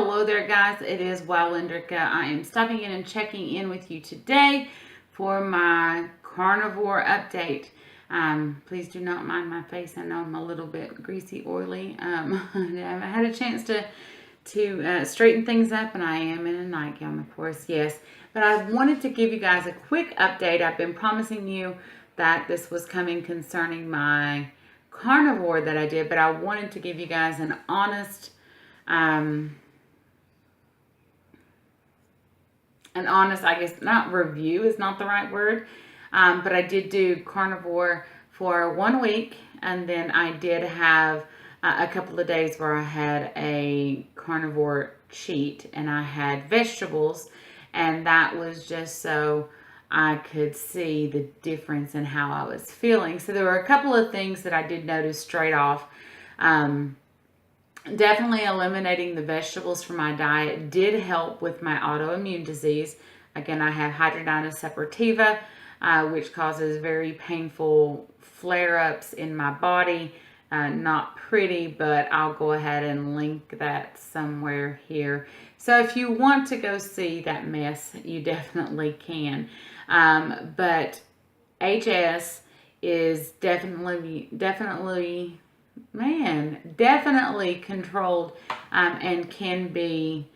Hello there, guys. It is Wildendrica. I am stopping in and checking in with you today for my carnivore update. Please do not mind my face. I know I'm a little bit greasy, oily. I haven't had a chance to straighten things up, and I am in a nightgown, of course, yes. But I wanted to give you guys a quick update. I've been promising you that this was coming concerning my carnivore that I did, but I wanted to give you guys an honest, I guess not review is not the right word, but I did do carnivore for 1 week, and then I did have a couple of days where I had a carnivore cheat, and I had vegetables, and that was just so I could see the difference in how I was feeling. So there were a couple of things that I did notice straight off. Definitely eliminating the vegetables from my diet did help with my autoimmune disease. Again, I have hidradenitis suppurativa, which causes very painful flare-ups in my body. Not pretty, but I'll go ahead and link that somewhere here. So if you want to go see that mess, you definitely can. But HS is definitely controlled, and can be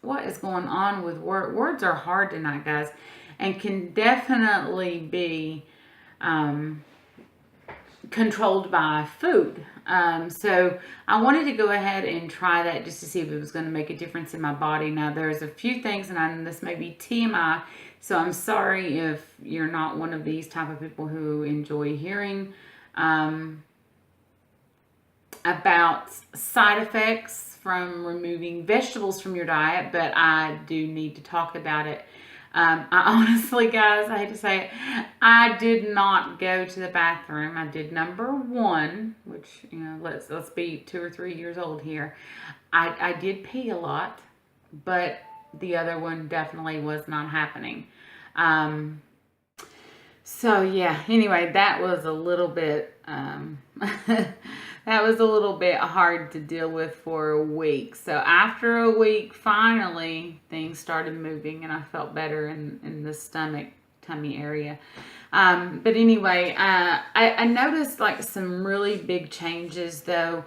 what is going on with words are hard tonight, guys, and can definitely be controlled by food. So I wanted to go ahead and try that just to see if it was going to make a difference in my body. Now, there's a few things, and this may be TMI, so I'm sorry if you're not one of these type of people who enjoy hearing about side effects from removing vegetables from your diet, but I do need to talk about it. I honestly, guys, I hate to say it, I did not go to the bathroom. I did number one, which, you know, let's be 2 or 3 years old here. I did pee a lot, but the other one definitely was not happening. So yeah, anyway, that was a little bit that was a little bit hard to deal with for a week. So after a week, finally things started moving, and I felt better in the tummy area. But anyway, I noticed like some really big changes though,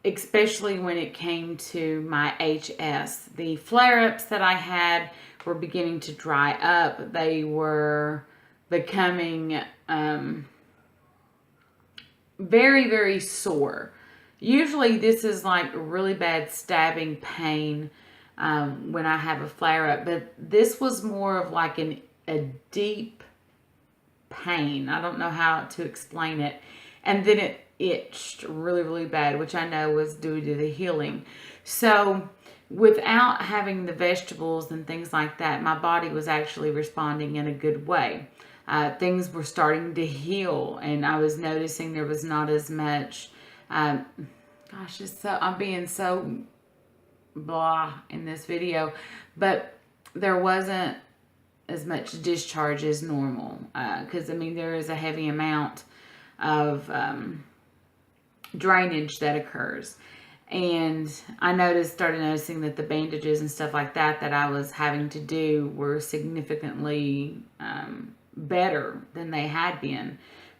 especially when it came to my HS. The flare-ups that I had were beginning to dry up. They were becoming very, very sore. Usually this is like really bad stabbing pain when I have a flare-up, but this was more of like a deep pain. I don't know how to explain it. And then it itched really, really bad, which I know was due to the healing. So without having the vegetables and things like that, my body was actually responding in a good way. Things were starting to heal, and I was noticing there was not as much, I'm being so blah in this video, but there wasn't as much discharge as normal, because I mean there is a heavy amount of drainage that occurs. And I started noticing that the bandages and stuff like that I was having to do were significantly better than they had been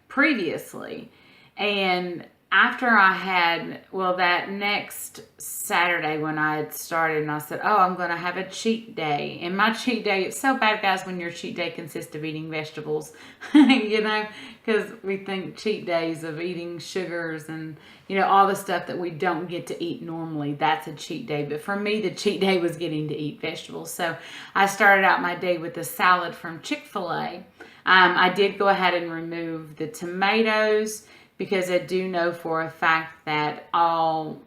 previously. And after I had, that next Saturday when I had started, and I said, oh, I'm going to have a cheat day. And my cheat day, it's so bad, guys, when your cheat day consists of eating vegetables, you know, because we think cheat days of eating sugars and, you know, all the stuff that we don't get to eat normally, that's a cheat day. But for me, the cheat day was getting to eat vegetables. So I started out my day with a salad from Chick-fil-A. I did go ahead and remove the tomatoes, because I do know for a fact that all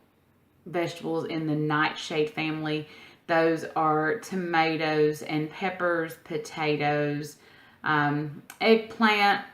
vegetables in the nightshade family, those are tomatoes and peppers, potatoes, eggplant.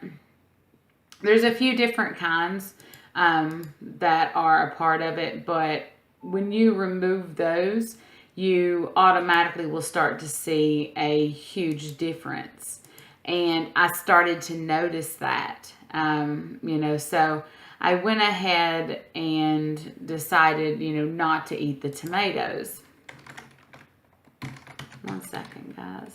There's a few different kinds that are a part of it, but when you remove those, you automatically will start to see a huge difference. And I started to notice that, you know, so I went ahead and decided, not to eat the tomatoes. One second, guys.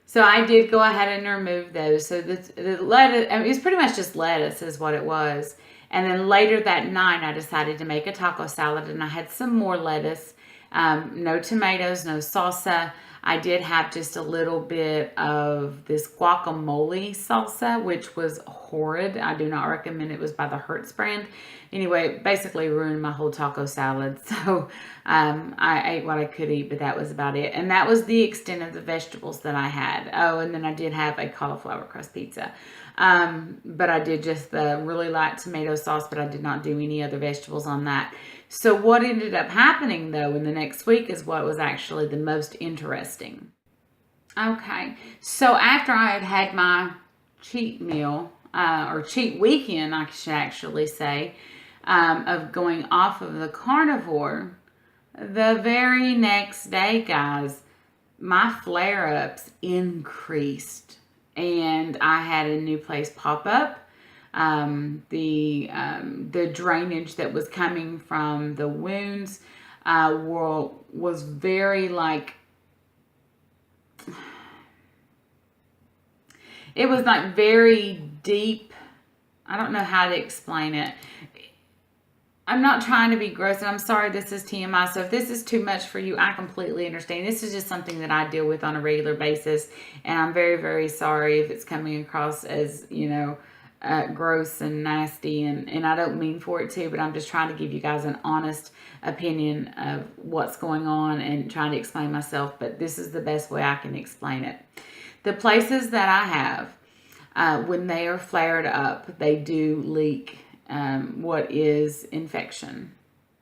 So I did go ahead and remove those. So the lettuce, it was pretty much just lettuce is what it was. And then later that night, I decided to make a taco salad, and I had some more lettuce, no tomatoes, no salsa. I did have just a little bit of this guacamole salsa, which was horrid. I do not recommend it. It was by the Hertz brand. Anyway, it basically ruined my whole taco salad. So I ate what I could eat, but that was about it. And that was the extent of the vegetables that I had. Oh, and then I did have a cauliflower crust pizza. But I did just the really light tomato sauce, but I did not do any other vegetables on that. So what ended up happening, though, in the next week is what was actually the most interesting. Okay, so after I had had my cheat meal, or cheat weekend, I should actually say, of going off of the carnivore, the very next day, guys, my flare-ups increased. And I had a new place pop up. The drainage that was coming from the wounds was very it was like very deep. I don't know how to explain it. I'm not trying to be gross, and I'm sorry this is TMI, so if this is too much for you, I completely understand. This is just something that I deal with on a regular basis, and I'm very, very sorry if it's coming across as, gross and nasty, and I don't mean for it to, but I'm just trying to give you guys an honest opinion of what's going on and trying to explain myself, but this is the best way I can explain it. The places that I have, when they are flared up, they do leak what is infection.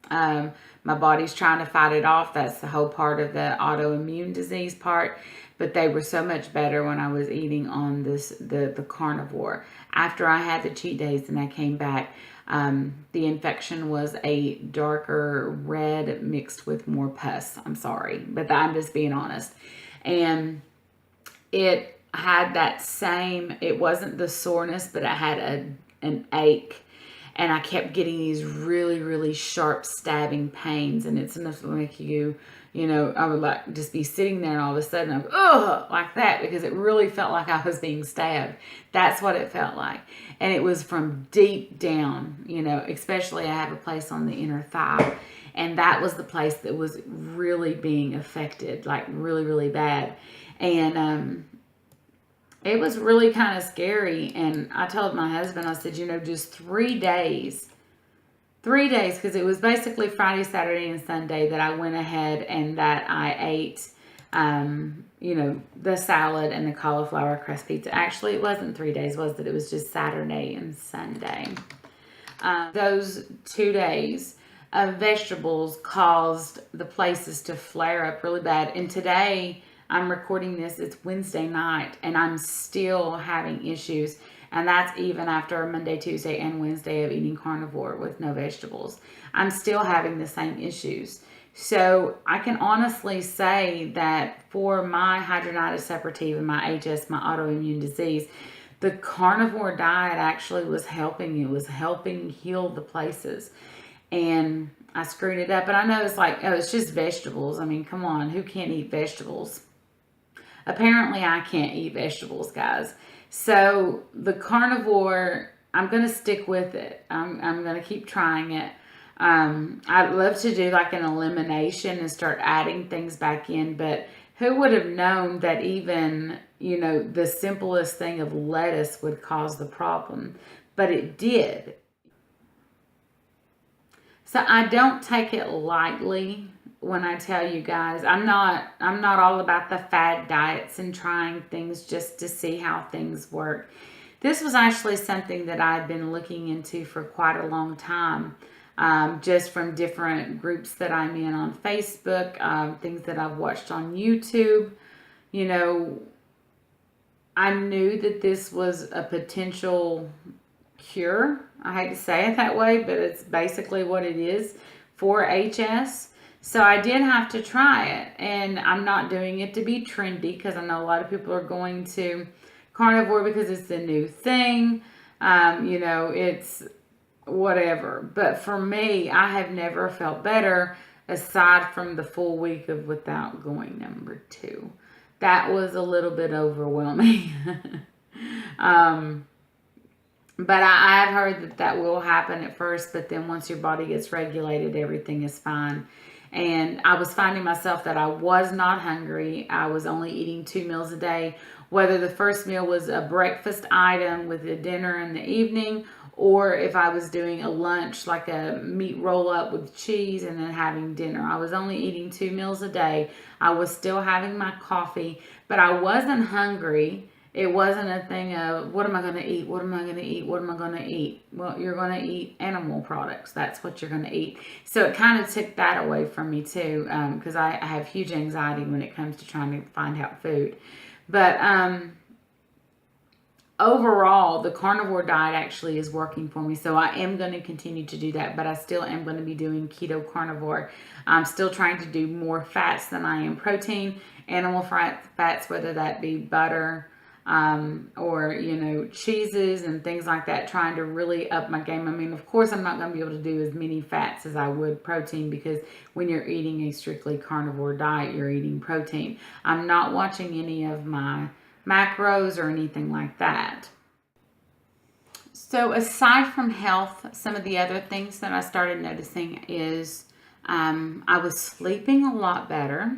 My body's trying to fight it off. That's the whole part of the autoimmune disease part. But they were so much better when I was eating on the carnivore. After I had the cheat days and I came back, the infection was a darker red mixed with more pus. I'm sorry, but I'm just being honest. And it had that same, it wasn't the soreness, but it had an ache. And I kept getting these really, really sharp stabbing pains. And it's enough to make you, I would like just be sitting there and all of a sudden I'm, ugh, like that, because it really felt like I was being stabbed. That's what it felt like. And it was from deep down, especially I have a place on the inner thigh. And that was the place that was really being affected, like really, really bad. And, it was really kind of scary, and I told my husband, I said, just 3 days, because it was basically Friday, Saturday, and Sunday that I went ahead and that I ate, the salad and the cauliflower crust pizza. Actually, it wasn't 3 days, was it? It was just Saturday and Sunday. Those 2 days of vegetables caused the places to flare up really bad, and today, I'm recording this, it's Wednesday night, and I'm still having issues. And that's even after Monday, Tuesday, and Wednesday of eating carnivore with no vegetables. I'm still having the same issues. So I can honestly say that for my hidradenitis suppurativa, my HS, my autoimmune disease, the carnivore diet actually was helping. It was helping heal the places. And I screwed it up. And I know it's like, oh, it's just vegetables. I mean, come on, who can't eat vegetables? Apparently, I can't eat vegetables, guys. So the carnivore, I'm going to stick with it. I'm going to keep trying it. I'd love to do like an elimination and start adding things back in, but who would have known that even, the simplest thing of lettuce would cause the problem? But it did. So I don't take it lightly when I tell you guys. I'm not all about the fad diets and trying things just to see how things work. This was actually something that I've been looking into for quite a long time, just from different groups that I'm in on Facebook, things that I've watched on YouTube. I knew that this was a potential cure. I hate to say it that way, but it's basically what it is for HS. So I did have to try it, and I'm not doing it to be trendy, because I know a lot of people are going to carnivore because it's the new thing. It's whatever. But for me, I have never felt better aside from the full week of without going number 2. That was a little bit overwhelming. But I've heard that will happen at first, but then once your body gets regulated, everything is fine. And I was finding myself that I was not hungry. I was only eating 2 meals a day, whether the first meal was a breakfast item with a dinner in the evening, or if I was doing a lunch like a meat roll up with cheese and then having dinner. I was only eating 2 meals a day. I was still having my coffee, but I wasn't hungry. It wasn't a thing of, what am I going to eat? What am I going to eat? What am I going to eat? Well, you're going to eat animal products. That's what you're going to eat. So it kind of took that away from me too, because I have huge anxiety when it comes to trying to find out food. But overall, the carnivore diet actually is working for me. So I am going to continue to do that, but I still am going to be doing keto carnivore. I'm still trying to do more fats than I am protein, animal fats, whether that be butter, or cheeses and things like that, trying to really up my game. I mean, of course I'm not going to be able to do as many fats as I would protein, because when you're eating a strictly carnivore diet, you're eating protein. I'm not watching any of my macros or anything like that. So aside from health, some of the other things that I started noticing is I was sleeping a lot better.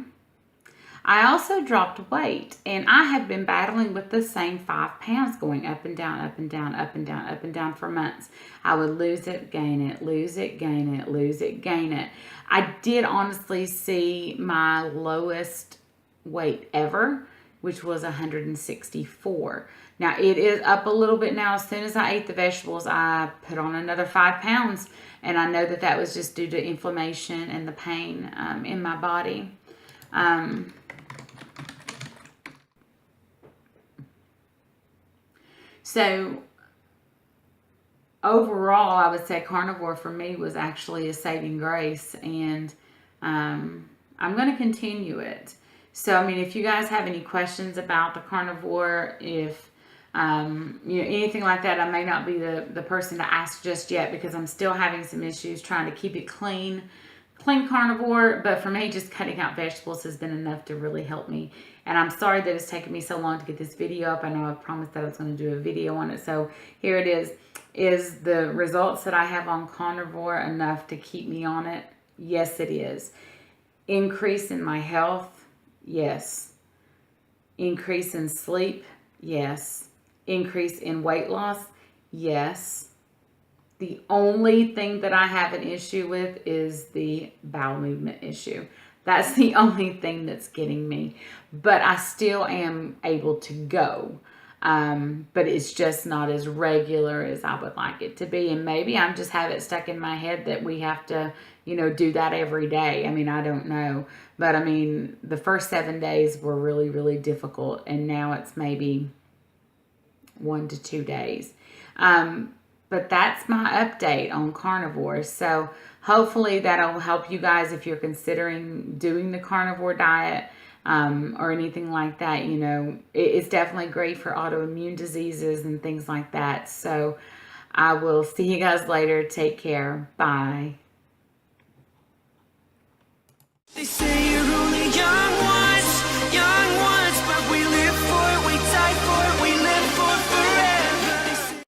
I also dropped weight, and I had been battling with the same 5 pounds going up and down, up and down, up and down, up and down for months. I would lose it, gain it, lose it, gain it, lose it, gain it. I did honestly see my lowest weight ever, which was 164. Now it is up a little bit now. As soon as I ate the vegetables, I put on another 5 pounds, and I know that was just due to inflammation and the pain in my body. So overall, I would say carnivore for me was actually a saving grace, and I'm going to continue it. So, I mean, if you guys have any questions about the carnivore, if anything like that, I may not be the person to ask just yet, because I'm still having some issues trying to keep it clean carnivore. But for me, just cutting out vegetables has been enough to really help me. And I'm sorry that it's taken me so long to get this video up. I know I promised that I was going to do a video on it. So here it is. Is the results that I have on carnivore enough to keep me on it? Yes, it is. Increase in my health? Yes. Increase in sleep? Yes. Increase in weight loss? Yes. The only thing that I have an issue with is the bowel movement issue. That's the only thing that's getting me. But I still am able to go. But it's just not as regular as I would like it to be. And maybe I'm just have it stuck in my head that we have to, do that every day. I mean, I don't know. But I mean, the first 7 days were really, really difficult. And now it's maybe 1 to 2 days. But that's my update on carnivore. So hopefully that'll help you guys if you're considering doing the carnivore diet, or anything like that. It's definitely great for autoimmune diseases and things like that. So I will see you guys later. Take care. Bye. They say you're